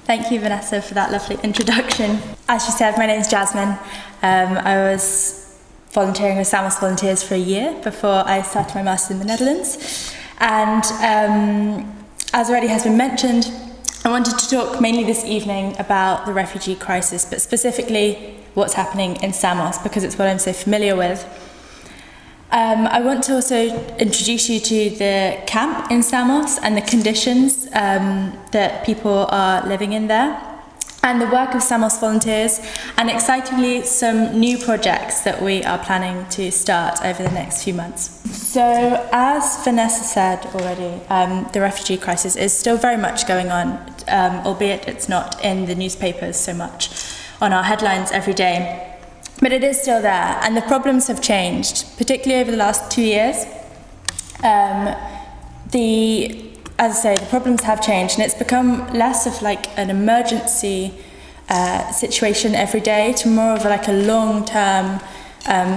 Thank you, Vanessa, for that lovely introduction. As you said, my name is Jasmine. I was volunteering with Samos Volunteers for a year before I started my master's in the Netherlands. And as already has been mentioned, I wanted to talk mainly this evening about the refugee crisis, but specifically what's happening in Samos, because it's what I'm so familiar with. I want to also introduce you to the camp in Samos and the conditions that people are living in there, and the work of Samos Volunteers, and excitingly some new projects that we are planning to start over the next few months. So, as Vanessa said already, the refugee crisis is still very much going on, albeit it's not in the newspapers so much on our headlines every day. But it is still there, and the problems have changed, particularly over the last 2 years. As I say, the problems have changed, and it's become less of like an emergency situation every day to more of like a long-term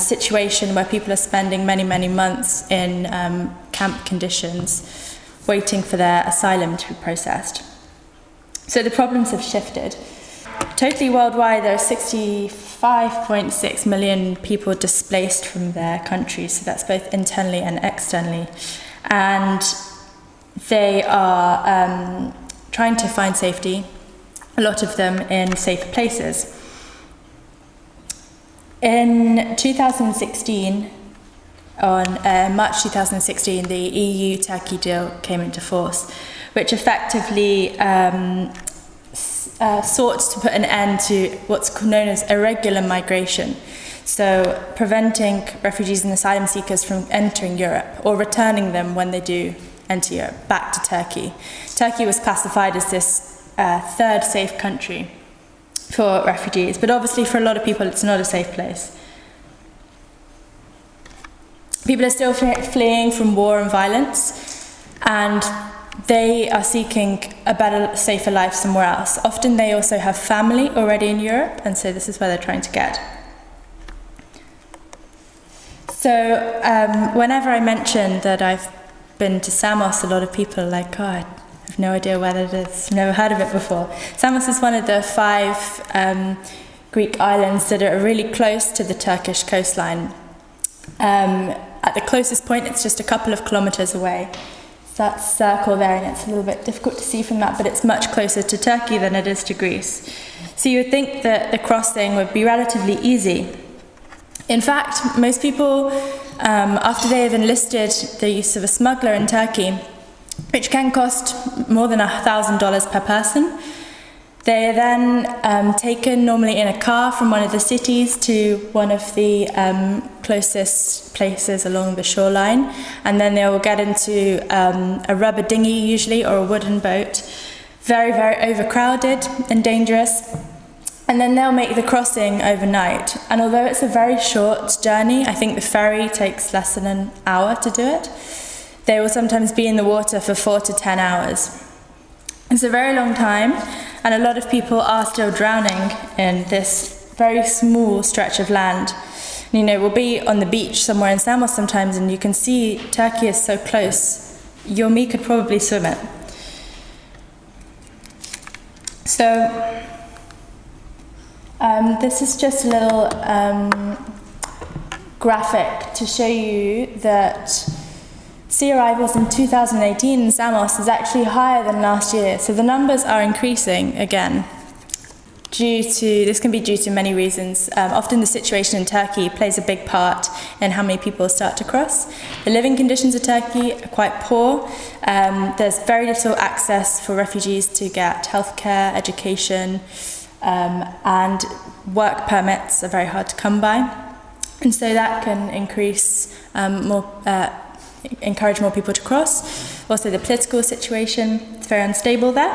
situation where people are spending many, many months in camp conditions, waiting for their asylum to be processed. So the problems have shifted. Totally worldwide, there are 65.6 million people displaced from their countries, so that's both internally and externally. And they are trying to find safety, a lot of them in safer places. In 2016, on March 2016, the EU-Turkey deal came into force, which effectively sought to put an end to what's known as irregular migration, so preventing refugees and asylum seekers from entering Europe or returning them when they do enter Europe back to Turkey. Turkey was classified as this third safe country for refugees, but obviously for a lot of people it's not a safe place. People are still fleeing from war and violence, and they are seeking a better, safer life somewhere else. Often they also have family already in Europe, and so this is where they're trying to get. So whenever I mention that I've been to Samos, a lot of people are like, oh, I have no idea where that is, I've never heard of it before. Samos is one of the 5 Greek islands that are really close to the Turkish coastline. At the closest point, it's just a couple of kilometers away. That circle there, and it's a little bit difficult to see from that, but it's much closer to Turkey than it is to Greece. So you would think that the crossing would be relatively easy. In fact, most people, after they have enlisted the use of a smuggler in Turkey, which can cost more than $1,000 per person, they are then taken normally in a car from one of the cities to one of the closest places along the shoreline, and then they will get into a rubber dinghy usually, or a wooden boat, very, very overcrowded and dangerous, and then they'll make the crossing overnight. And although it's a very short journey, I think the ferry takes less than an hour to do it, they will sometimes be in the water for 4 to 10 hours. It's a very long time, and a lot of people are still drowning in this very small stretch of land. You know, we'll be on the beach somewhere in Samos sometimes, and you can see Turkey is so close. You or me could probably swim it. So, this is just a little graphic to show you that sea arrivals in 2018 in Samos is actually higher than last year. So the numbers are increasing again. This can be due to many reasons. Often the situation in Turkey plays a big part in how many people start to cross. The living conditions of Turkey are quite poor. There's very little access for refugees to get healthcare, education, and work permits are very hard to come by. And so that can encourage more people to cross. Also the political situation, it's very unstable there.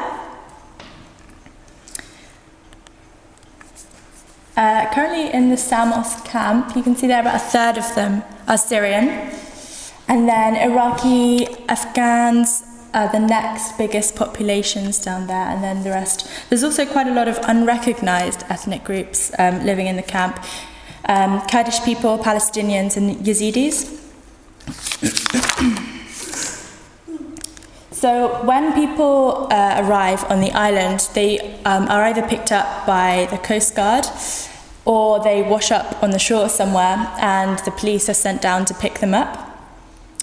Currently in the Samos camp, you can see there about a third of them are Syrian. And then Iraqi, Afghans are the next biggest populations down there, and then the rest. There's also quite a lot of unrecognized ethnic groups living in the camp. Kurdish people, Palestinians, and Yazidis. So when people arrive on the island, they are either picked up by the Coast Guard or they wash up on the shore somewhere and the police are sent down to pick them up.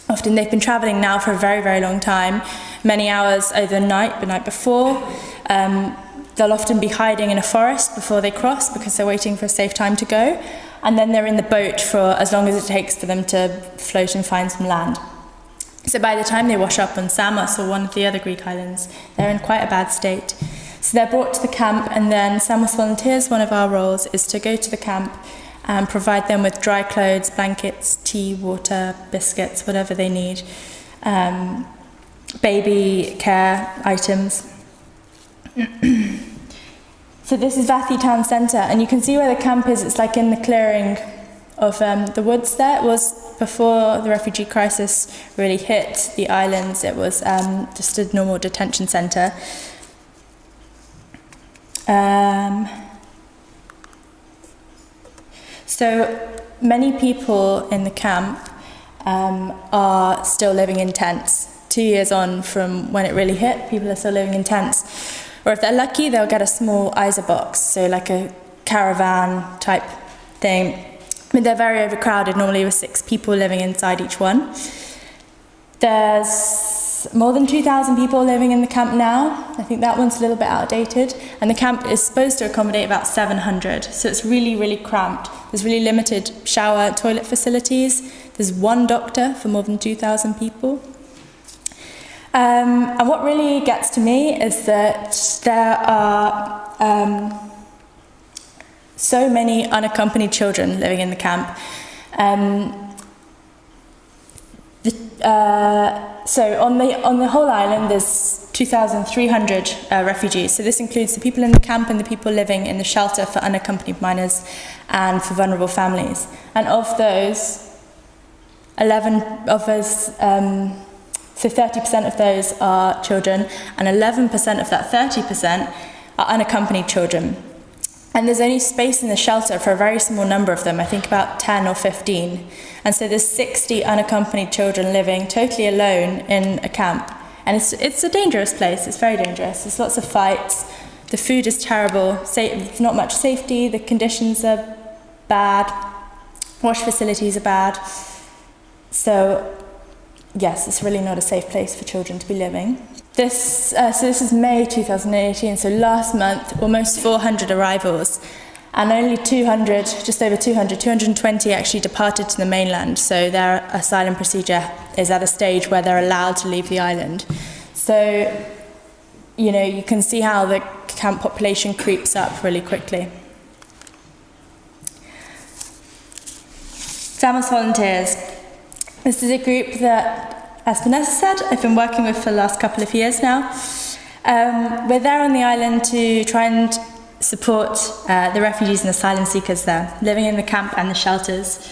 Often they've been travelling now for a very, very long time, many hours overnight, the night before. They'll often be hiding in a forest before they cross because they're waiting for a safe time to go. And then they're in the boat for as long as it takes for them to float and find some land. So by the time they wash up on Samos or one of the other Greek islands, they're in quite a bad state. So they're brought to the camp, and then Samos volunteers, one of our roles is to go to the camp and provide them with dry clothes, blankets, tea, water, biscuits, whatever they need, baby care items. So this is Vathi town centre, and you can see where the camp is. It's like in the clearing of the woods there. It was before the refugee crisis really hit the islands. It was just a normal detention centre. So many people in the camp are still living in tents. 2 years on from when it really hit, people are still living in tents. Or if they're lucky, they'll get a small Isa box, so like a caravan type thing. But they're very overcrowded, normally with 6 people living inside each one. There's more than 2,000 people living in the camp now. I think that one's a little bit outdated. And the camp is supposed to accommodate about 700. So it's really, really cramped. There's really limited shower, toilet facilities. There's one doctor for more than 2,000 people. And what really gets to me is that there are so many unaccompanied children living in the camp. So on the whole island, there's 2,300 refugees. So this includes the people in the camp and the people living in the shelter for unaccompanied minors and for vulnerable families. And of those, 11 of us, so 30% of those are children, and 11% of that 30% are unaccompanied children. And there's only space in the shelter for a very small number of them, I think about 10 or 15. And so there's 60 unaccompanied children living totally alone in a camp. And it's a dangerous place, it's very dangerous. There's lots of fights, the food is terrible, there's not much safety, the conditions are bad, wash facilities are bad. So yes, it's really not a safe place for children to be living. So this is May 2018, so last month, almost 400 arrivals, and only 200, just over 200, 220 actually departed to the mainland, so their asylum procedure is at a stage where they're allowed to leave the island. So, you know, you can see how the camp population creeps up really quickly. Samos volunteers. This is a group that, as Vanessa said, I've been working with for the last couple of years now. We're there on the island to try and support the refugees and asylum seekers there, living in the camp and the shelters.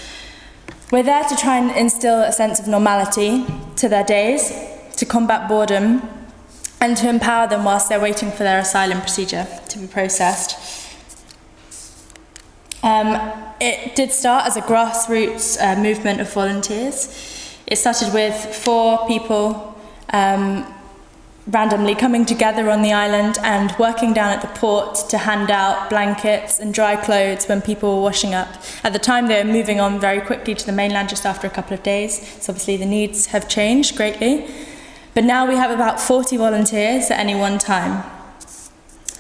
We're there to try and instill a sense of normality to their days, to combat boredom, and to empower them whilst they're waiting for their asylum procedure to be processed. It did start as a grassroots movement of volunteers. It started with 4 people randomly coming together on the island and working down at the port to hand out blankets and dry clothes when people were washing up. At the time, they were moving on very quickly to the mainland just after a couple of days, so obviously the needs have changed greatly. But now we have about 40 volunteers at any one time.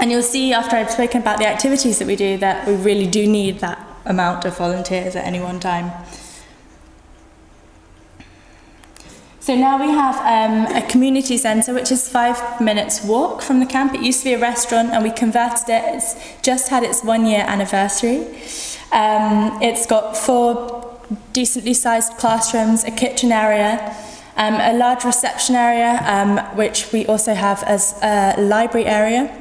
And you'll see after I've spoken about the activities that we do that we really do need that amount of volunteers at any one time. So now we have a community centre which is 5 minutes walk from the camp. It used to be a restaurant and we converted it. It's just had its 1-year anniversary. It's got 4 decently sized classrooms, a kitchen area, a large reception area, which we also have as a library area.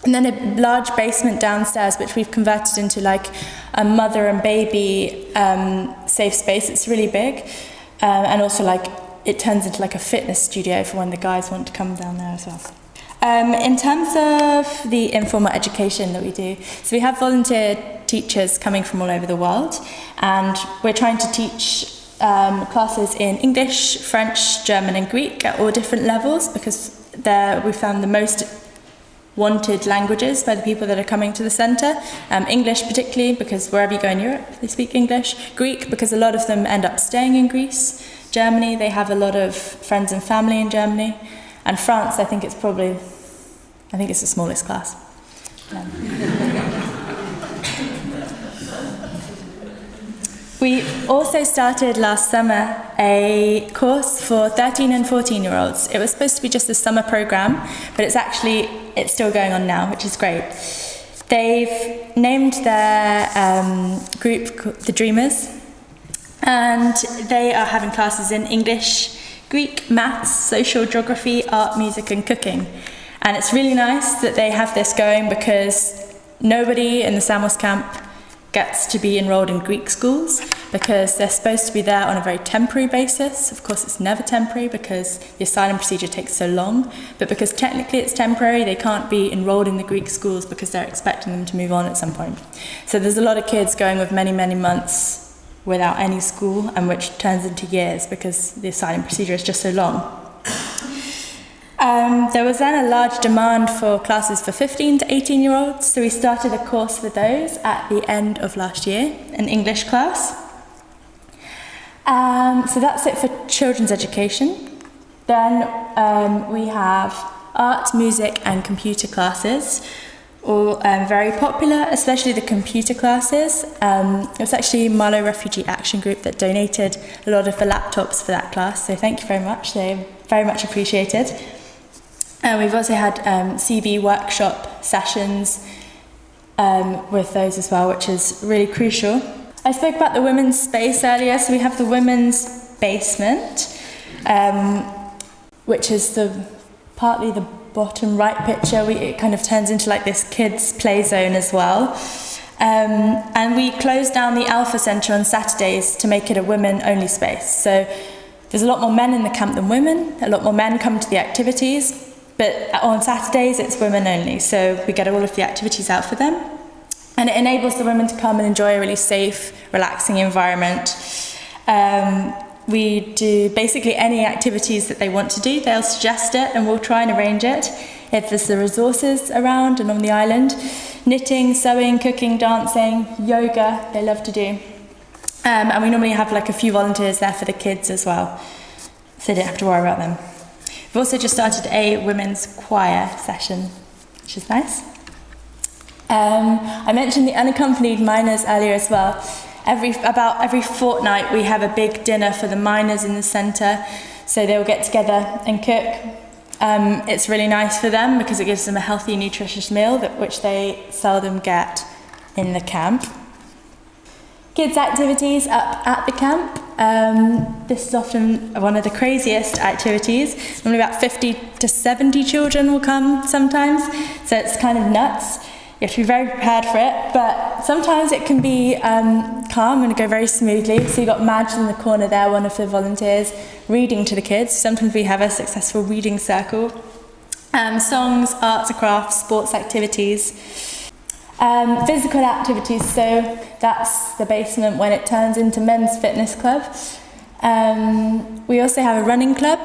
And then a large basement downstairs, which we've converted into like a mother and baby safe space. It's really big. And also like it turns into like a fitness studio for when the guys want to come down there as well. In terms of the informal education that we do, so we have volunteer teachers coming from all over the world, and we're trying to teach classes in English, French, German and Greek at all different levels, because we found the most wanted languages by the people that are coming to the centre. English particularly, because wherever you go in Europe they speak English. Greek, because a lot of them end up staying in Greece. Germany, they have a lot of friends and family in Germany. And France, I think it's the smallest class. We also started last summer a course for 13 and 14-year-olds. It was supposed to be just a summer programme, but it's still going on now, which is great. They've named their group the Dreamers, and they are having classes in English, Greek, maths, social, geography, art, music and cooking. And it's really nice that they have this going, because nobody in the Samos camp gets to be enrolled in Greek schools, because they're supposed to be there on a very temporary basis. Of course, it's never temporary because the asylum procedure takes so long, but because technically it's temporary, they can't be enrolled in the Greek schools because they're expecting them to move on at some point. So there's a lot of kids going with many, many months without any school, and which turns into years because the asylum procedure is just so long. There was then a large demand for classes for 15 to 18-year-olds, so we started a course for those at the end of last year, an English class. So that's it for children's education. Then we have art, music and computer classes, all very popular, especially the computer classes. It was actually Marlow Refugee-Action group that donated a lot of the laptops for that class, so thank you very much, they're very much appreciated. We've also had CV workshop sessions with those as well, which is really crucial. I spoke about the women's space earlier, so we have the women's basement, which is partly the bottom right picture. It kind of turns into like this kids' play zone as well. And we closed down the Alpha Centre on Saturdays to make it a women-only space. So there's a lot more men in the camp than women, a lot more men come to the activities, but on Saturdays it's women only, so we get all of the activities out for them. And it enables the women to come and enjoy a really safe, relaxing environment. We do basically any activities that they want to do, they'll suggest it and we'll try and arrange it if there's the resources around and on the island. Knitting, sewing, cooking, dancing, yoga, they love to do. And we normally have like a few volunteers there for the kids as well, so they don't have to worry about them. We've also just started a women's choir session, which is nice. I mentioned the unaccompanied minors earlier as well. About every fortnight we have a big dinner for the minors in the centre, so they'll get together and cook. It's really nice for them because it gives them a healthy, nutritious meal which they seldom get in the camp. Kids' activities up at the camp. This is often one of the craziest activities. Normally about 50 to 70 children will come sometimes, so it's kind of nuts. You have to be very prepared for it, but sometimes it can be calm and go very smoothly. So you've got Madge in the corner there, one of the volunteers, reading to the kids. Sometimes we have a successful reading circle. Songs, arts and crafts, sports activities. Physical activities, so that's the basement when it turns into men's fitness club. We also have a running club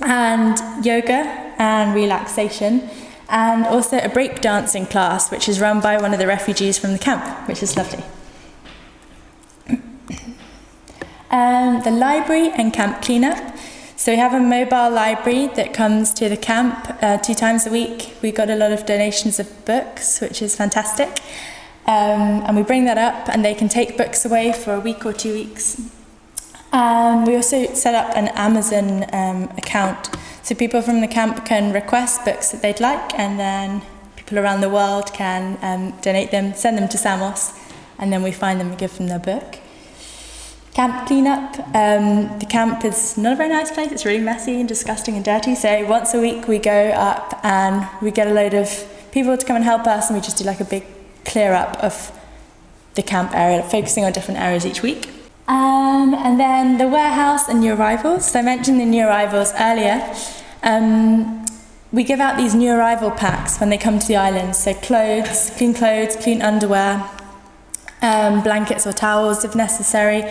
and yoga and relaxation, and also a breakdancing class which is run by one of the refugees from the camp, which is lovely. The library and camp cleanup. So we have a mobile library that comes to the camp 2 times a week. We got a lot of donations of books, which is fantastic. And we bring that up and they can take books away for a week or 2 weeks. We also set up an Amazon account, so people from the camp can request books that they'd like, and then people around the world can donate them, send them to Samos, and then we find them and give them their book. Camp cleanup. The camp is not a very nice place. It's really messy and disgusting and dirty. So once a week we go up and we get a load of people to come and help us, and we just do like a big clear up of the camp area, focusing on different areas each week. And then the warehouse and new arrivals. So I mentioned the new arrivals earlier. We give out these new arrival packs when they come to the island. So clothes, clean underwear, blankets or towels if necessary.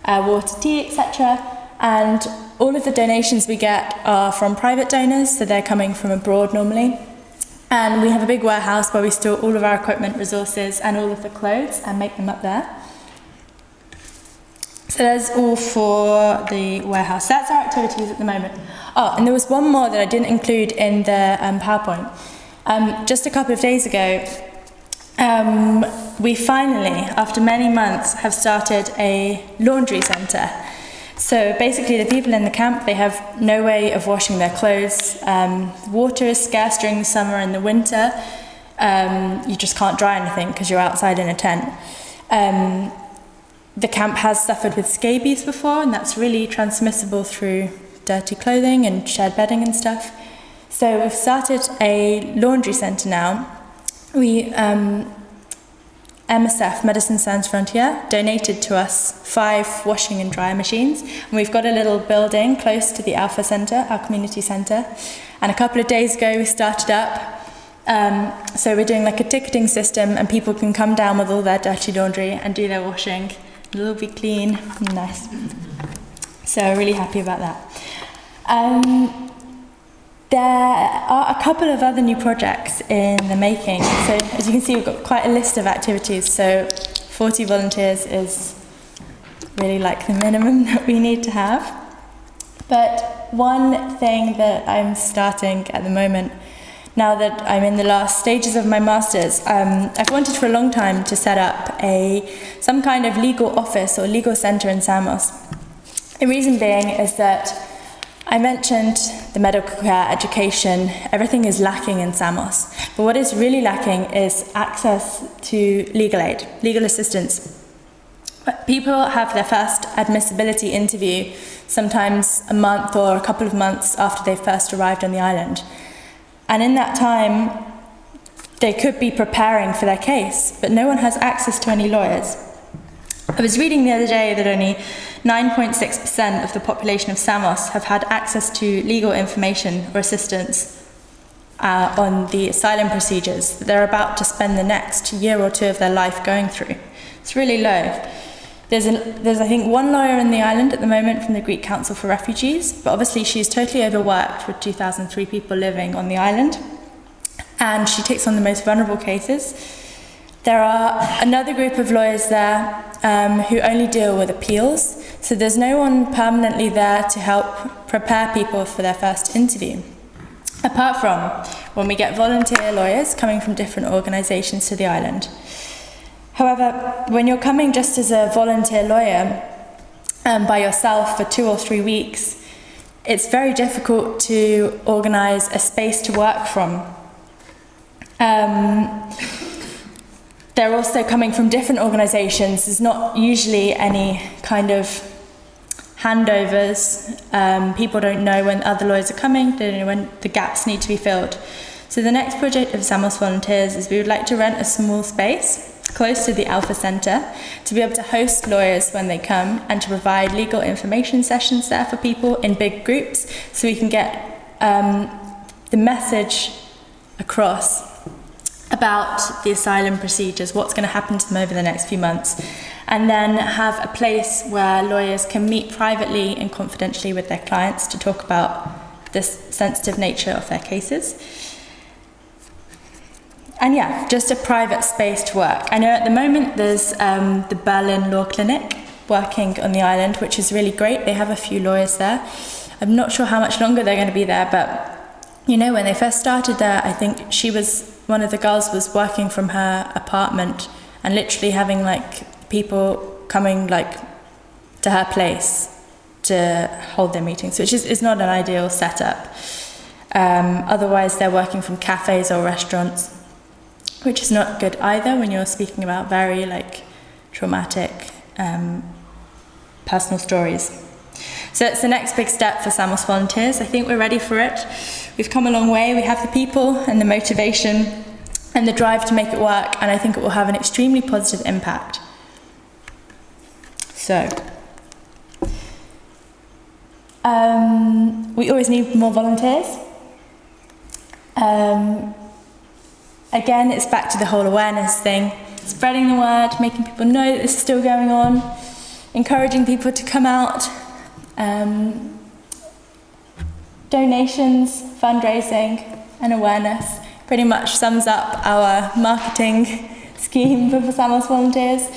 water, tea, etc. And all of the donations we get are from private donors, so they're coming from abroad normally. And we have a big warehouse where we store all of our equipment, resources, and all of the clothes and make them up there. So that's all for the warehouse. That's our activities at the moment. Oh, and there was one more that I didn't include in the PowerPoint. Just a couple of days ago, we finally, after many months, have started a laundry centre. So basically the people in the camp, they have no way of washing their clothes. Water is scarce during the summer and the winter. You just can't dry anything because you're outside in a tent. The camp has suffered with scabies before, and that's really transmissible through dirty clothing and shared bedding and stuff. So we've started a laundry centre now. MSF, Médecins Sans Frontières, donated to us 5 washing and dryer machines, and we've got a little building close to the Alpha Centre, our community centre, and a couple of days ago we started up. So we're doing like a ticketing system, and people can come down with all their dirty laundry and do their washing. It'll all be clean and nice. So we're really happy about that. There are a couple of other new projects in the making. So as you can see, we've got quite a list of activities. So 40 volunteers is really like the minimum that we need to have. But one thing that I'm starting at the moment, now that I'm in the last stages of my master's, I've wanted for a long time to set up some kind of legal office or legal centre in Samos. The reason being is that I mentioned the medical care, education, everything is lacking in Samos. But what is really lacking is access to legal aid, legal assistance. People have their first admissibility interview sometimes a month or a couple of months after they first arrived on the island. And in that time, they could be preparing for their case, but no one has access to any lawyers. I was reading the other day that only 9.6% of the population of Samos have had access to legal information or assistance on the asylum procedures that they're about to spend the next year or two of their life going through. It's really low. There's I think, one lawyer in the island at the moment from the Greek Council for Refugees, but obviously she's totally overworked with 2,003 people living on the island, and she takes on the most vulnerable cases. There are another group of lawyers there who only deal with appeals, so there's no one permanently there to help prepare people for their first interview. Apart from when we get volunteer lawyers coming from different organisations to the island. However, when you're coming just as a volunteer lawyer by yourself for 2 or 3 weeks, it's very difficult to organise a space to work from. They're also coming from different organisations. There's not usually any kind of handovers. People don't know when other lawyers are coming. They don't know when the gaps need to be filled. So the next project of Samos Volunteers is we would like to rent a small space close to the Alpha Centre to be able to host lawyers when they come and to provide legal information sessions there for people in big groups so we can get the message across about the asylum procedures, what's going to happen to them over the next few months, and then have a place where lawyers can meet privately and confidentially with their clients to talk about the sensitive nature of their cases. And yeah, just a private space to work. I know at the moment there's the Berlin Law Clinic working on the island, which is really great. They have a few lawyers there. I'm not sure how much longer they're going to be there, but you know, when they first started there, I think one of the girls was working from her apartment and literally having like people coming like to her place to hold their meetings, which is not an ideal setup. Otherwise, they're working from cafes or restaurants, which is not good either when you're speaking about very like traumatic personal stories. So it's the next big step for Samos Volunteers. I think we're ready for it. We've come a long way. We have the people and the motivation and the drive to make it work, and I think it will have an extremely positive impact. So, we always need more volunteers. Again, it's back to the whole awareness thing, spreading the word, making people know that this is still going on. encouraging people to come out, donations, fundraising and awareness pretty much sums up our marketing scheme for Samos volunteers.